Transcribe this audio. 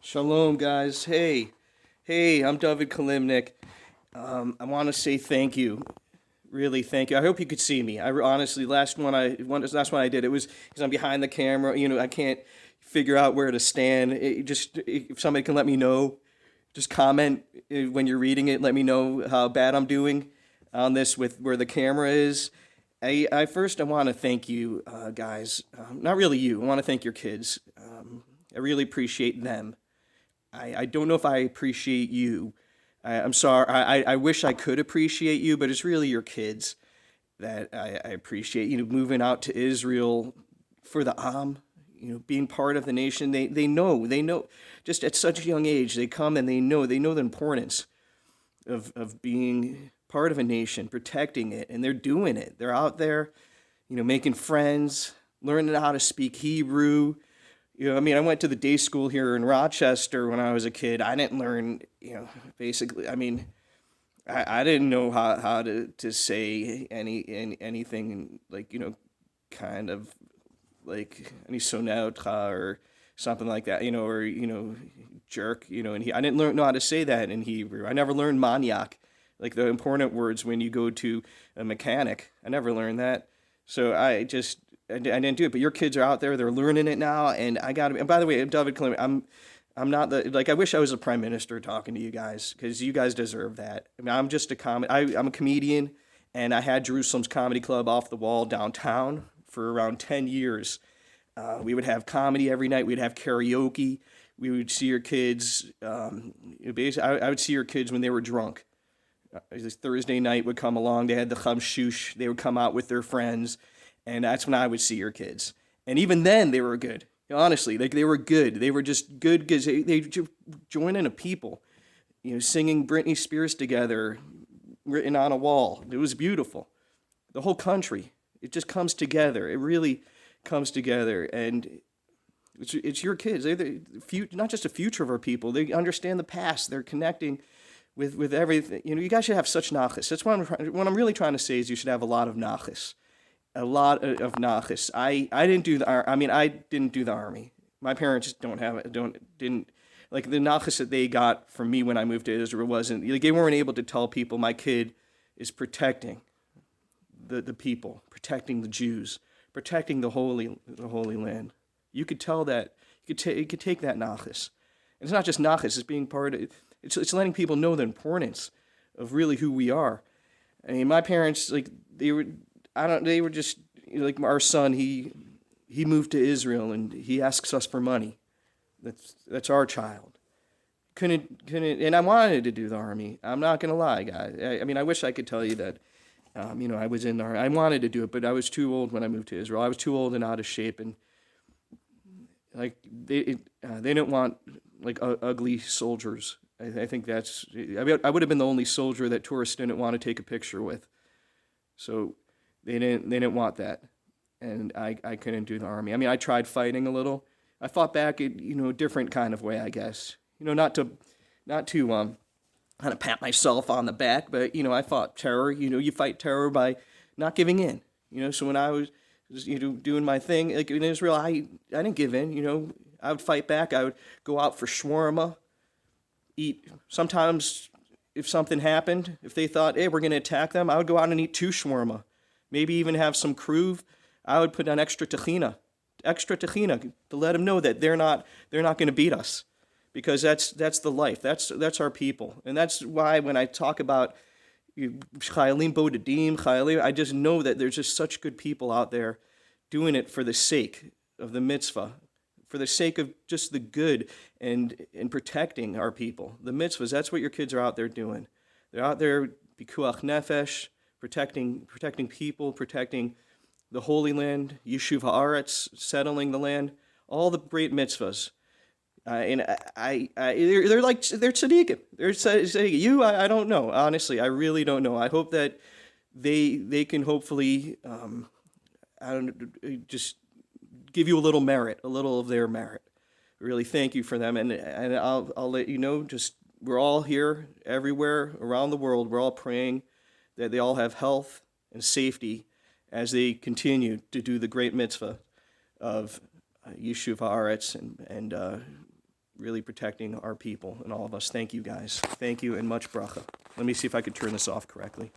Shalom, guys. Hey, I'm David Kalimnik. I want to say thank you. Really, thank you. I hope you could see me. Honestly, last one I did, it was because I'm behind the camera. I can't figure out where to stand. If somebody can let me know, just comment when you're reading it. Let me know how bad I'm doing on this with where the camera is. I want to thank you, guys. Not really you. I want to thank your kids. I really appreciate them. I don't know if I appreciate you. I'm sorry. I wish I could appreciate you, but it's really your kids that I appreciate. Moving out to Israel for the being part of the nation. They know, just at such a young age, they come and they know the importance of being part of a nation, protecting it, and they're doing it. They're out there, making friends, learning how to speak Hebrew. I went to the day school here in Rochester when I was a kid. I didn't learn, basically. I didn't know how to say anything like, kind of like any sonautra or something like that, jerk, and I didn't know how to say that in Hebrew. I never learned maniac, like the important words when you go to a mechanic. I never learned that. So I didn't do it, but your kids are out there; they're learning it now, and I got to. And by the way, David Clement, I'm not the like. I wish I was a prime minister talking to you guys because you guys deserve that. I'm just a I'm a comedian, and I had Jerusalem's Comedy Club off the wall downtown for around 10 years. We would have comedy every night. We'd have karaoke. We would see your kids. Basically, I would see your kids when they were drunk. This Thursday night would come along. They had the chamshush. They would come out with their friends, and that's when I would see your kids. And even then, they were good. Honestly, like they were good. They were just good because they joined in a people, singing Britney Spears together, written on a wall. It was beautiful. The whole country, it just comes together. It really comes together, and it's your kids. They're not just the future of our people. They understand the past. They're connecting with everything. You guys should have such nachas. That's what I'm really trying to say is you should have a lot of nachas, a lot of nachas. I didn't do I didn't do the army. My parents don't have it. Didn't like the nachas that they got from me when I moved to Israel wasn't like they weren't able to tell people my kid is protecting the people, protecting the Jews, protecting the holy land. You could tell that you could take that nachas. And it's not just nachas, it's being part of it's letting people know the importance of really who we are. I mean, my parents like they were just like our son. He moved to Israel and he asks us for money. That's our child. Couldn't, and I wanted to do the army. I'm not gonna lie, guys. I wish I could tell you that. I was in the army. I wanted to do it, but I was too old when I moved to Israel. I was too old and out of shape, and like they didn't want like ugly soldiers. I think I would have been the only soldier that tourists didn't want to take a picture with. So they didn't want that, and I couldn't do the army. I tried fighting a little. I fought back in a different kind of way, I guess. Not to kind of pat myself on the back, but I fought terror. You fight terror by not giving in. So when I was doing my thing like in Israel, I didn't give in. I would fight back. I would go out for shawarma, eat. Sometimes if something happened, if they thought, hey, we're going to attack them, I would go out and eat two shawarma, maybe even have some kruv. I would put on extra tahina to let them know that they're not going to beat us, because that's the life. That's our people, and that's why when I talk about chayalim bodedim, chayalim, I just know that there's just such good people out there doing it for the sake of the mitzvah, for the sake of just the good and protecting our people. The mitzvahs, that's what your kids are out there doing. They're out there pikuach nefesh, protecting people, protecting the Holy Land, Yishuv Haaretz, settling the land, all the great mitzvahs. They're tzaddikim. They're tzaddikim. I don't know. Honestly, I really don't know. I hope that they can hopefully, I don't just give you a little merit, a little of their merit. Really, thank you for them, and I'll let you know. Just we're all here, everywhere around the world. We're all praying that they all have health and safety as they continue to do the great mitzvah of Yishuv Haaretz and really protecting our people and all of us. Thank you, guys. Thank you, and much bracha. Let me see if I could turn this off correctly.